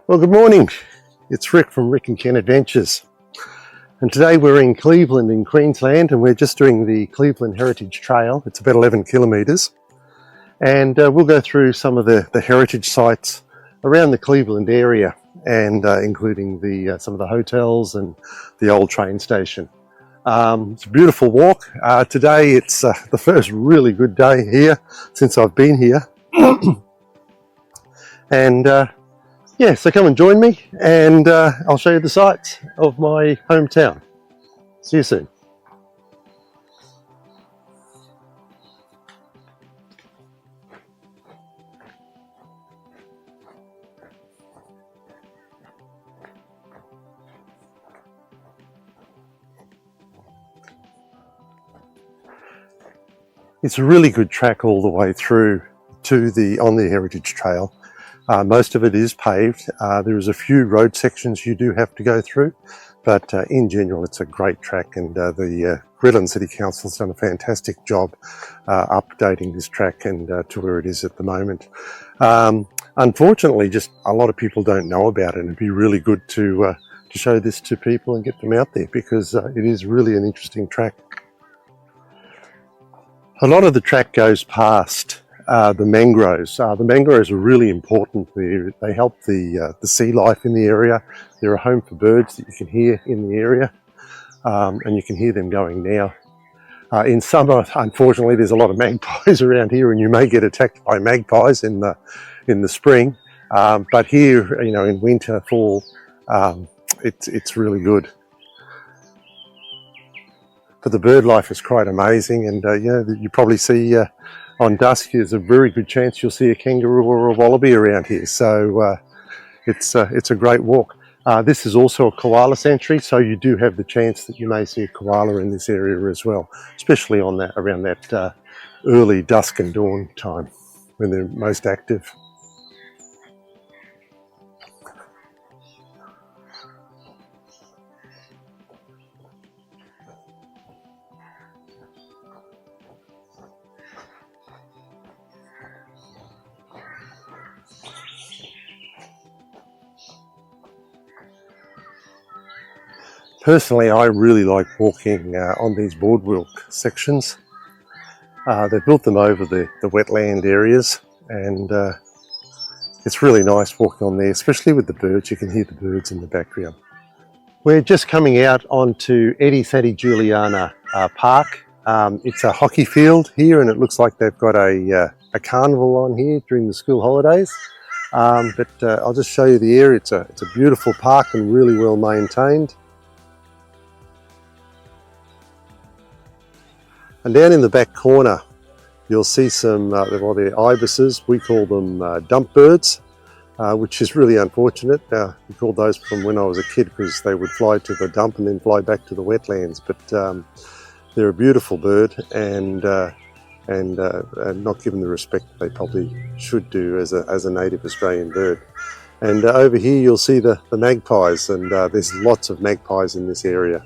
Well, good morning. It's Rick from Rick and Ken Adventures. And today we're in Cleveland in Queensland, and we're just doing the Cleveland Heritage Trail. It's about 11 kilometres. And we'll go through some of the heritage sites around the Cleveland area, and including some of the hotels and the old train station. It's a beautiful walk. Today it's the first really good day here since I've been here. And yeah, so come and join me, and I'll show you the sights of my hometown. See you soon. It's a really good track all the way through to on the Heritage Trail. Most of it is paved. There is a few road sections you do have to go through, but in general it's a great track, and the Redland City Council has done a fantastic job updating this track and to where it is at the moment. Unfortunately, just a lot of people don't know about it, and it'd be really good to show this to people and get them out there, because it is really an interesting track. A lot of the track goes past the mangroves. The mangroves are really important. They help the sea life in the area. They're a home for birds that you can hear in the area, and you can hear them going now. In summer, unfortunately, there's a lot of magpies around here, and you may get attacked by magpies in the spring. But here, you know, in winter, fall, it's really good. But the bird life is quite amazing, and you know, you probably see on dusk there's a very good chance you'll see a kangaroo or a wallaby around here. So it's a great walk. This is also a koala sanctuary, so you do have the chance that you may see a koala in this area as well, especially on around that early dusk and dawn time when they're most active. Personally, I really like walking on these boardwalk sections. They've built them over the wetland areas, and it's really nice walking on there, especially with the birds. You can hear the birds in the background. We're just coming out onto Eddie Thaddy Juliana Park. It's a hockey field here, and it looks like they've got a carnival on here during the school holidays. But I'll just show you the area. It's a beautiful park and really well maintained. And down in the back corner, you'll see some, well, they're ibises. We call them dump birds, which is really unfortunate. We called those from when I was a kid, because they would fly to the dump and then fly back to the wetlands. But they're a beautiful bird, and not given the respect that they probably should do as a native Australian bird. And over here you'll see the magpies, and there's lots of magpies in this area.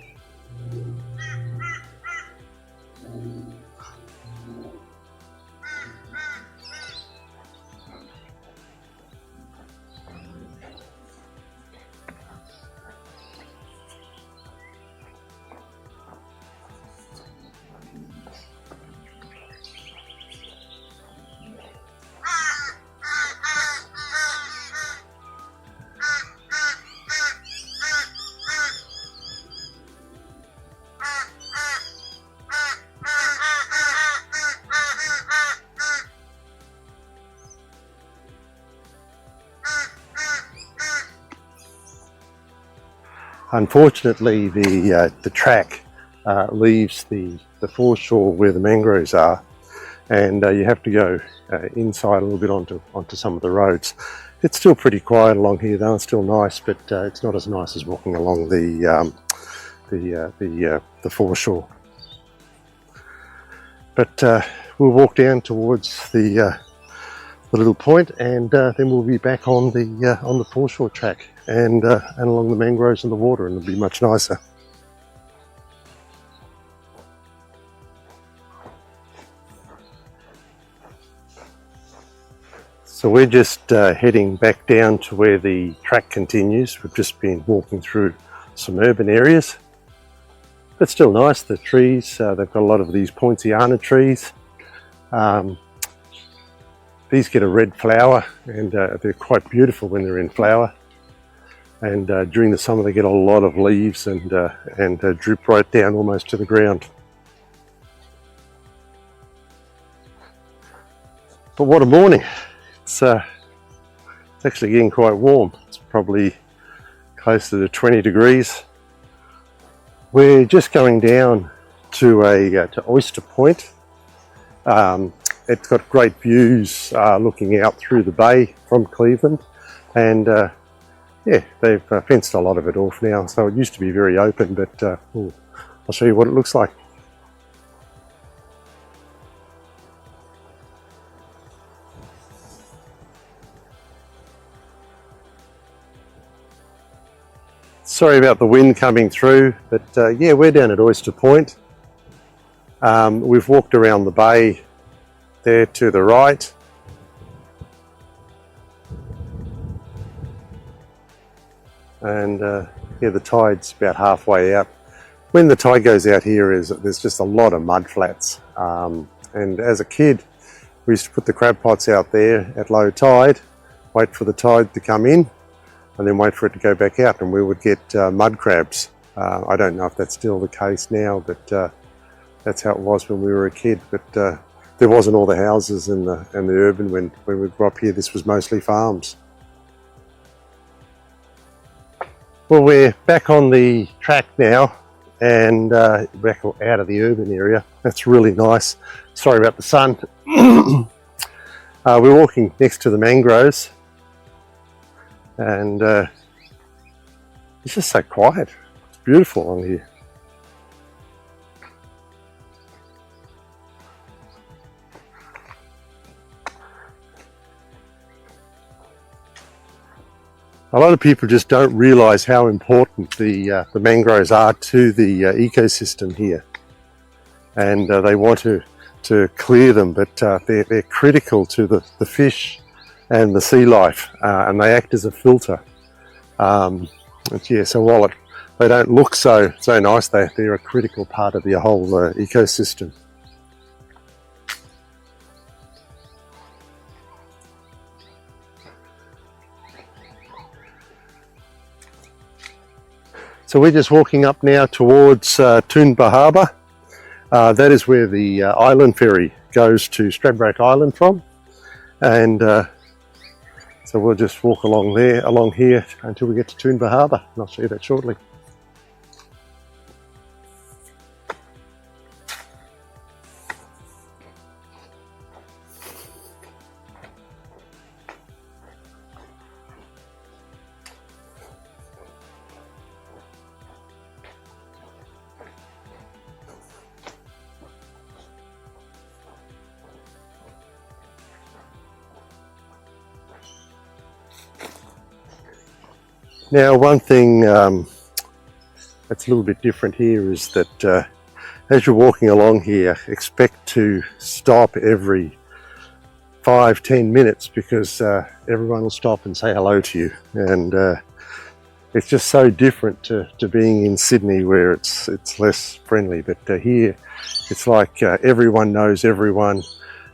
Unfortunately, the track leaves the foreshore where the mangroves are, and you have to go inside a little bit onto some of the roads. It's still pretty quiet along here, though. It's still nice, but it's not as nice as walking along the foreshore. But we'll walk down towards the little point, and then we'll be back on the foreshore track and along the mangroves and the water, and it'll be much nicer. So we're just heading back down to where the track continues. We've just been walking through some urban areas, but still nice. The trees, they've got a lot of these poinciana trees. These get a red flower, and they're quite beautiful when they're in flower. And during the summer they get a lot of leaves and drip right down almost to the ground. But what a morning! It's actually getting quite warm. It's probably closer to 20 degrees. We're just going down to to Oyster Point. It's got great views looking out through the bay from Cleveland, and yeah, they've fenced a lot of it off now. So it used to be very open, but I'll show you what it looks like. Sorry about the wind coming through, but yeah, we're down at Oyster Point. We've walked around the bay there to the right. And yeah, the tide's about halfway out. When the tide goes out here, there's just a lot of mud flats. And as a kid, we used to put the crab pots out there at low tide, wait for the tide to come in, and then wait for it to go back out, and we would get mud crabs. I don't know if that's still the case now, but that's how it was when we were a kid. But there wasn't all the houses and the urban when we grew up here. This was mostly farms. Well, we're back on the track now, and back out of the urban area. That's really nice. Sorry about the sun. We're walking next to the mangroves, and it's just so quiet. It's beautiful on here. A lot of people just don't realise how important the mangroves are to the ecosystem here, and they want to clear them, but they're critical to the fish and the sea life, and they act as a filter. Yeah, so while they don't look so nice, they're a critical part of the whole ecosystem. So we're just walking up now towards Toondah Harbour. That is where the island ferry goes to Stradbroke Island from, and so we'll just walk along here until we get to Toondah Harbour, and I'll show you that shortly. Now, one thing that's a little bit different here is that as you're walking along here, expect to stop every 5-10 minutes, because everyone will stop and say hello to you, and it's just so different to being in Sydney, where it's less friendly. But here it's like everyone knows everyone,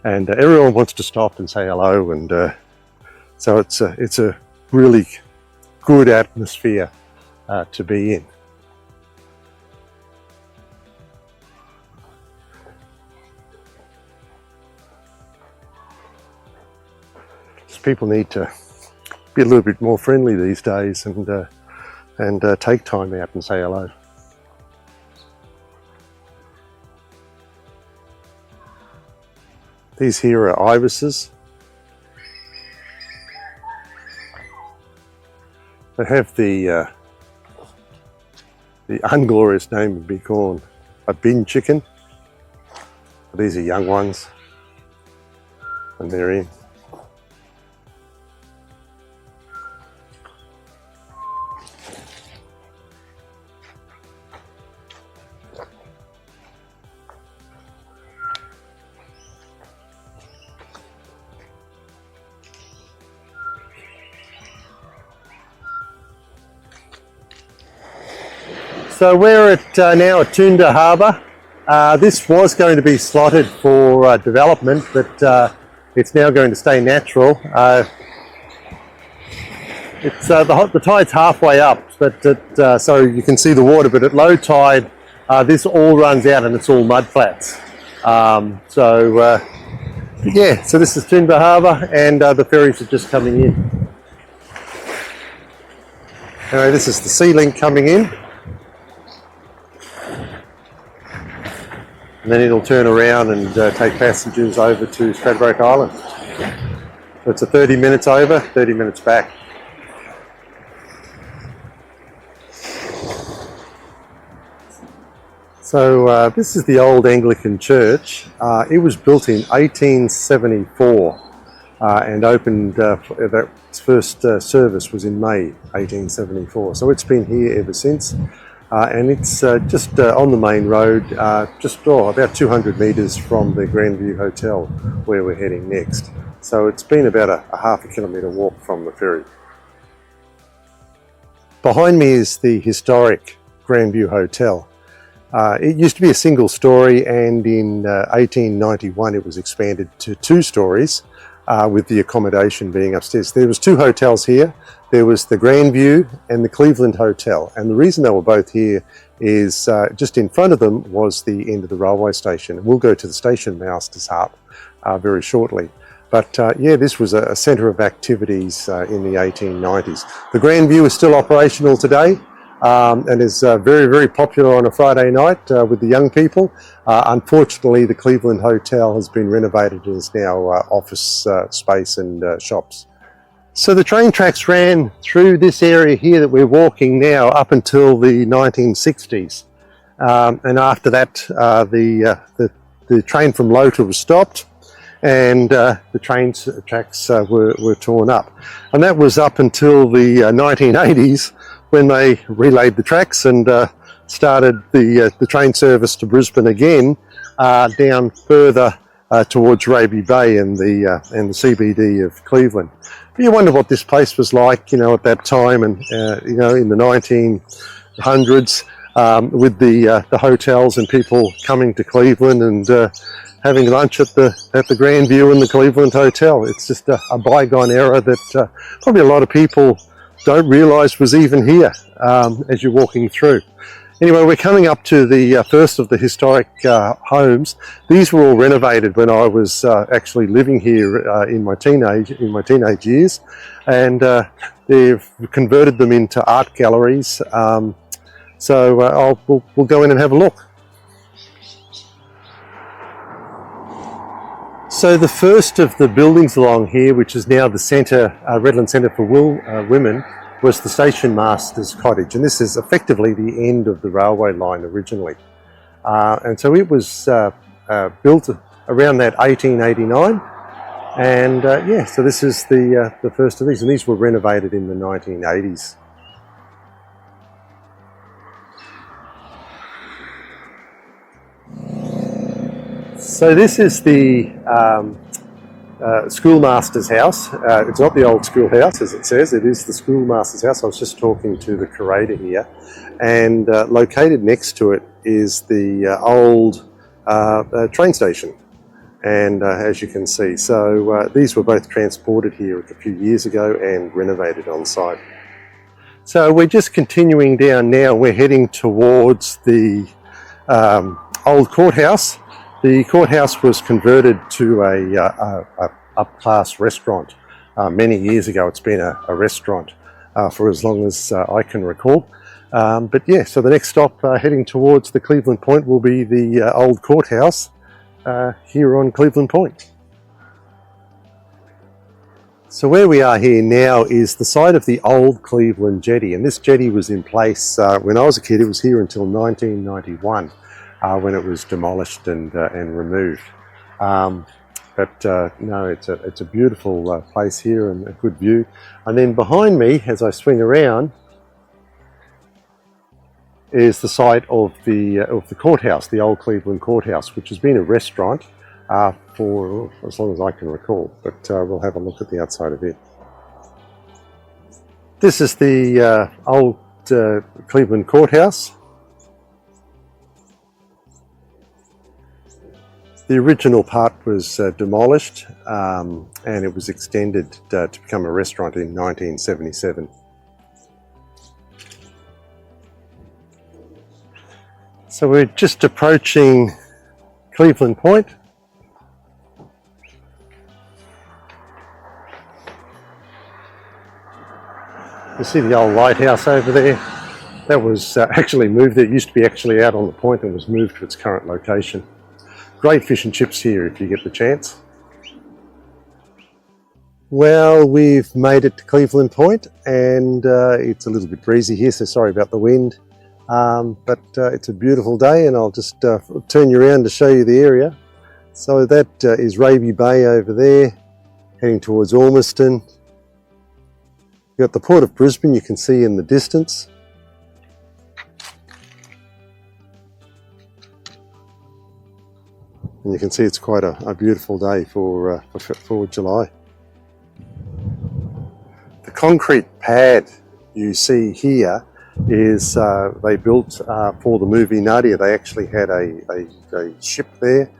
and everyone wants to stop and say hello, and so it's a really good atmosphere to be in. Just people need to be a little bit more friendly these days, and take time out and say hello. These here are ibises. They have the unglorious name of being called a bin chicken. These are young ones, and they're in. So we're at now at Toondah Harbour. This was going to be slotted for development, but it's now going to stay natural. It's the tide's halfway up, but so you can see the water. But at low tide, this all runs out and it's all mud flats. Yeah, so this is Toondah Harbour, and the ferries are just coming in. Anyway, this is the Sea Link coming in, and then it'll turn around and take passengers over to Stradbroke Island. So it's a 30 minutes over, 30 minutes back. So this is the old Anglican church. It was built in 1874 and opened, its first service was in May 1874. So it's been here ever since. And it's just on the main road, about 200 metres from the Grandview Hotel where we're heading next. So it's been about a half a kilometre walk from the ferry. Behind me is the historic Grandview Hotel. It used to be a single story, and in 1891 it was expanded to 2 stories with the accommodation being upstairs. There was 2 hotels here. There was the Grandview and the Cleveland Hotel, and the reason they were both here is just in front of them was the end of the railway station. We'll go to the station master's hut very shortly. But yeah, this was a centre of activities in the 1890s. The Grandview is still operational today. And is very, very popular on a Friday night with the young people. Unfortunately, the Cleveland Hotel has been renovated and is now office space and shops. So the train tracks ran through this area here that we're walking now up until the 1960s. And after that, the train from Lota was stopped, and the train tracks were torn up. And that was up until the 1980s, when they relayed the tracks and started the train service to Brisbane again, down further towards Raby Bay and the CBD of Cleveland. But you wonder what this place was like, at that time, and in the 1900s, with the hotels and people coming to Cleveland and having lunch at the Grandview and the Cleveland Hotel. It's just a bygone era that probably a lot of people don't realise was even here as you're walking through. Anyway, we're coming up to the first of the historic homes. These were all renovated when I was actually living here in my teenage years, and they've converted them into art galleries. We'll go in and have a look. So the first of the buildings along here, which is now the centre, Redland Centre for Women, was the station master's cottage, and this is effectively the end of the railway line originally. And so it was built around that 1889, and yeah, so this is the first of these, and these were renovated in the 1980s. So this is the schoolmaster's house. It's not the old schoolhouse, as it says. It is the schoolmaster's house. I was just talking to the curator here, and located next to it is the old train station. And as you can see, so these were both transported here a few years ago and renovated on site. So we're just continuing down now. We're heading towards the old courthouse. The courthouse was converted to a up-class restaurant many years ago. It's been a restaurant for as long as I can recall. But yeah, so the next stop heading towards the Cleveland Point will be the old courthouse here on Cleveland Point. So where we are here now is the site of the old Cleveland Jetty, and this jetty was in place when I was a kid. It was here until 1991. When it was demolished and removed. No, it's a beautiful place here and a good view. And then behind me, as I swing around, is the site of the courthouse, the old Cleveland Courthouse, which has been a restaurant for as long as I can recall. But we'll have a look at the outside of it. This is the old Cleveland Courthouse. The original part was demolished and it was extended to become a restaurant in 1977. So we're just approaching Cleveland Point. You see the old lighthouse over there? That was actually moved. It used to be actually out on the point and was moved to its current location. Great fish and chips here if you get the chance. Well, we've made it to Cleveland Point and it's a little bit breezy here, so sorry about the wind. But it's a beautiful day, and I'll just turn you around to show you the area. So that is Raby Bay over there, heading towards Ormiston. You've got the Port of Brisbane you can see in the distance. And you can see it's quite a beautiful day for July. The concrete pad you see here is they built for the movie Nadia. They actually had a ship there,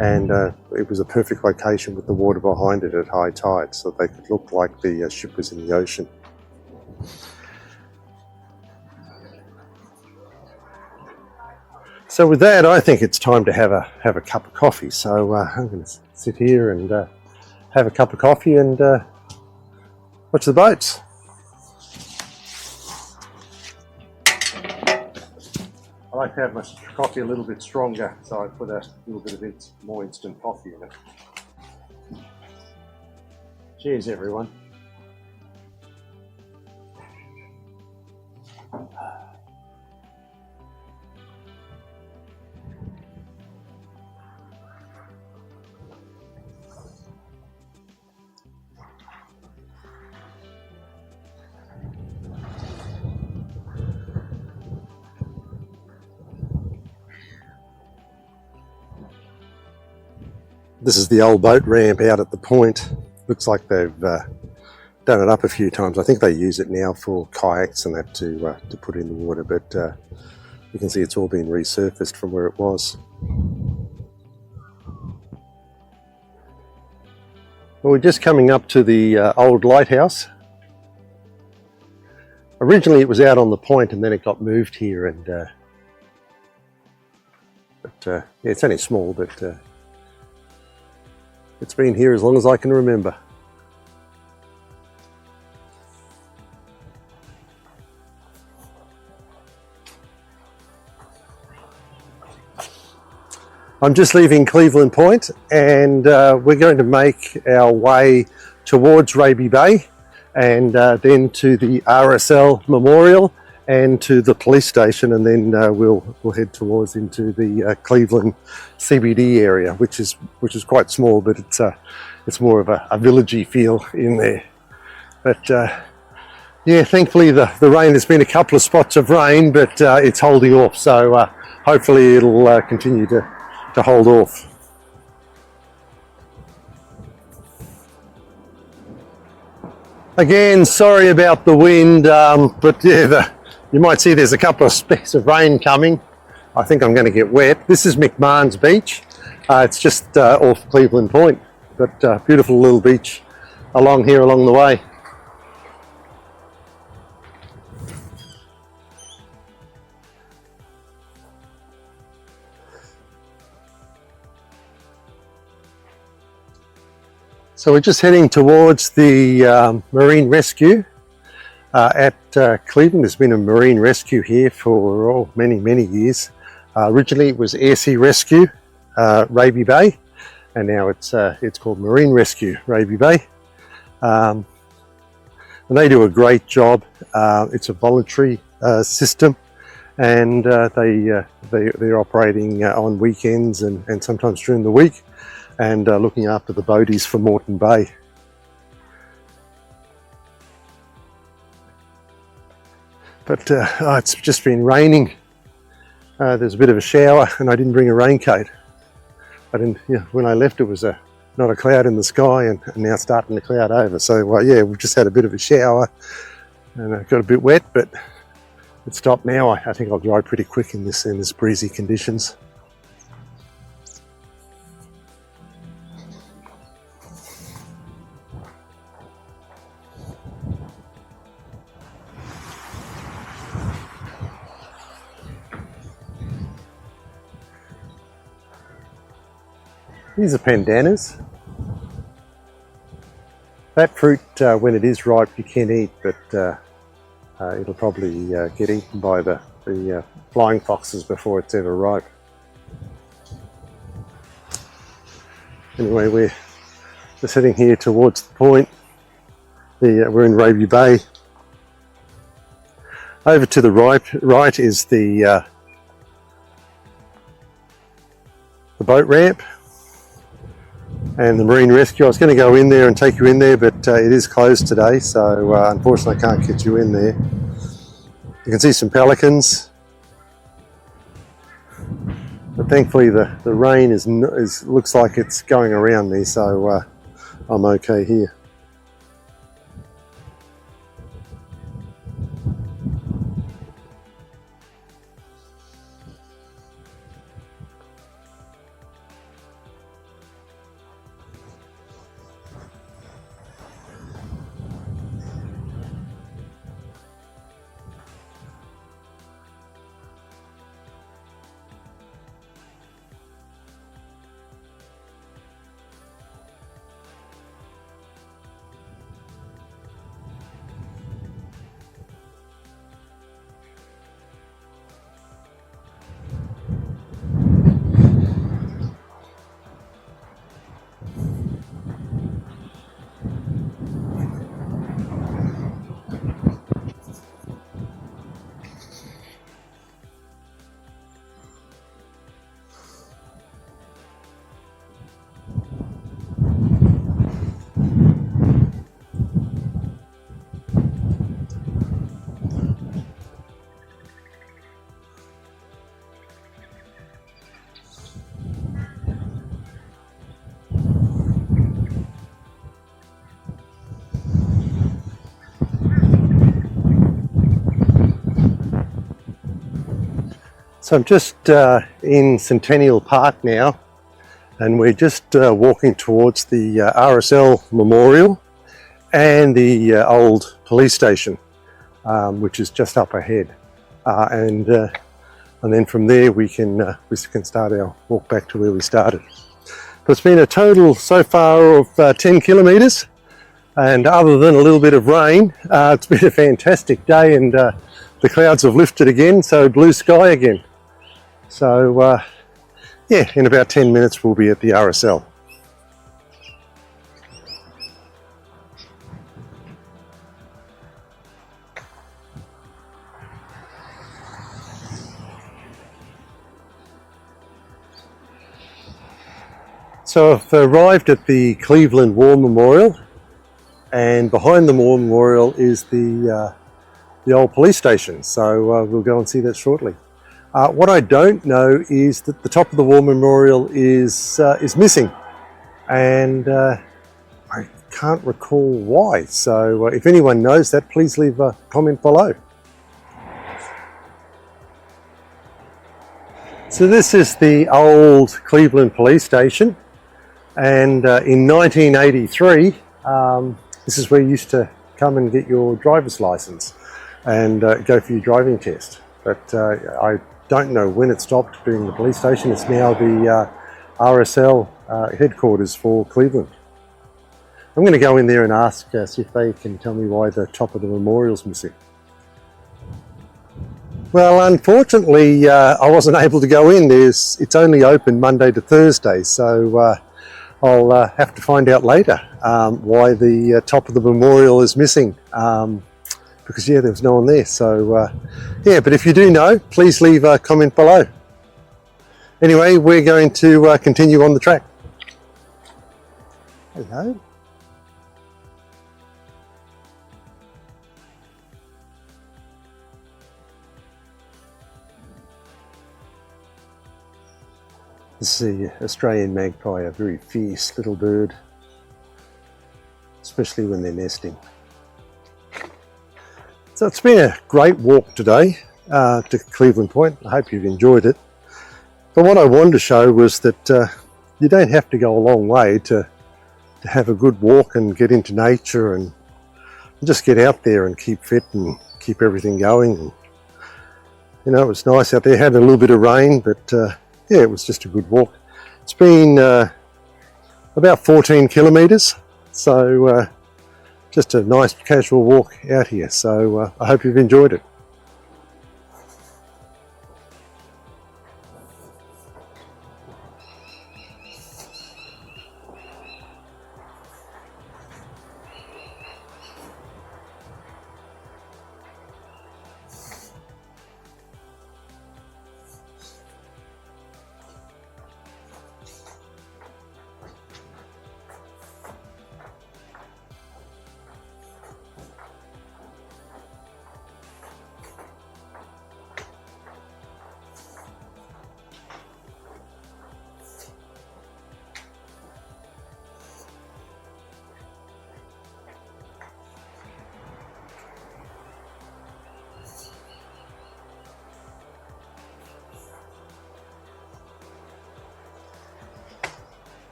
and it was a perfect location with the water behind it at high tide, so they could look like the ship was in the ocean. So with that, I think it's time to have a cup of coffee. So I'm going to sit here and have a cup of coffee and watch the boats. I like to have my coffee a little bit stronger, so I put a little bit of more instant coffee in it. Cheers, everyone. This is the old boat ramp out at the point. Looks like they've done it up a few times. I think they use it now for kayaks and that to put in the water, but you can see it's all been resurfaced from where it was. Well, we're just coming up to the old lighthouse. Originally it was out on the point and then it got moved here, and yeah, it's only small, but it's been here as long as I can remember. I'm just leaving Cleveland Point, and we're going to make our way towards Raby Bay and then to the RSL Memorial and to the police station, and then we'll head towards into the Cleveland CBD area, which is quite small, but it's more of a villagey feel in there. But yeah, thankfully the rain, there's been a couple of spots of rain, but it's holding off, so hopefully it'll continue to hold off. Again, sorry about the wind, but yeah, you might see there's a couple of specks of rain coming. I think I'm going to get wet. This is McMahon's Beach. It's just off Cleveland Point, but beautiful little beach along here along the way. So we're just heading towards the marine rescue at Cleveland. There's been a marine rescue here for many years. Originally it was Air Sea Rescue Raby Bay, and now it's called Marine Rescue Raby Bay. And they do a great job. It's a voluntary system, and they're operating on weekends and sometimes during the week, and looking after the boaties for Moreton Bay. But it's just been raining. There's a bit of a shower, and I didn't bring a raincoat. When I left, it was not a cloud in the sky, and now starting to cloud over. So yeah, we've just had a bit of a shower, and I got a bit wet, but it stopped now. I think I'll dry pretty quick in this breezy conditions. These are pandanus. That fruit, when it is ripe, you can eat, but it'll probably get eaten by the flying foxes before it's ever ripe. Anyway, we're heading here towards the point. We're in Raby Bay. Over to the right is the boat ramp and the marine rescue. I was going to go in there and take you in there, but it is closed today, so unfortunately I can't get you in there. You can see some pelicans, but thankfully the rain looks like it's going around me, so I'm okay here. So I'm just in Centennial Park now, and we're just walking towards the RSL Memorial and the old police station, which is just up ahead. And then from there we can start our walk back to where we started. But it's been a total so far of 10 kilometres, and other than a little bit of rain, it's been a fantastic day, and the clouds have lifted again, so blue sky again. So yeah, in about 10 minutes we'll be at the RSL. So I've arrived at the Cleveland War Memorial, and behind the War Memorial is the old police station, so we'll go and see that shortly. What I don't know is that the top of the War Memorial is missing, and I can't recall why. So if anyone knows that, please leave a comment below. So this is the old Cleveland police station, and in 1983 this is where you used to come and get your driver's license and go for your driving test. But I don't know when it stopped being the police station. It's now the RSL headquarters for Cleveland. I'm going to go in there and ask, see if they can tell me why the top of the memorial's missing. Well, unfortunately, I wasn't able to go in. It's only open Monday to Thursday, so I'll have to find out later why the top of the memorial is missing. Because yeah, there was no one there. So yeah, but if you do know, please leave a comment below. Anyway, we're going to continue on the track. Hello. This is the Australian magpie, a very fierce little bird, especially when they're nesting. So it's been a great walk today to Cleveland Point. I hope you've enjoyed it. But what I wanted to show was that you don't have to go a long way to have a good walk and get into nature and just get out there and keep fit and keep everything going. And, you know, it was nice out there. Had a little bit of rain, but yeah, it was just a good walk. It's been about 14 kilometres. So just a nice casual walk out here. So I hope you've enjoyed it.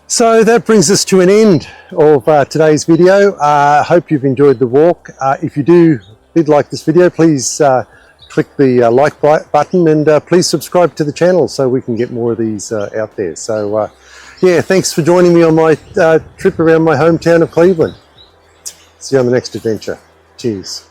So that brings us to an end of today's video. I hope you've enjoyed the walk. If you did like this video, please click the like button, and please subscribe to the channel so we can get more of these out there. So yeah, thanks for joining me on my trip around my hometown of Cleveland. See you on the next adventure. Cheers.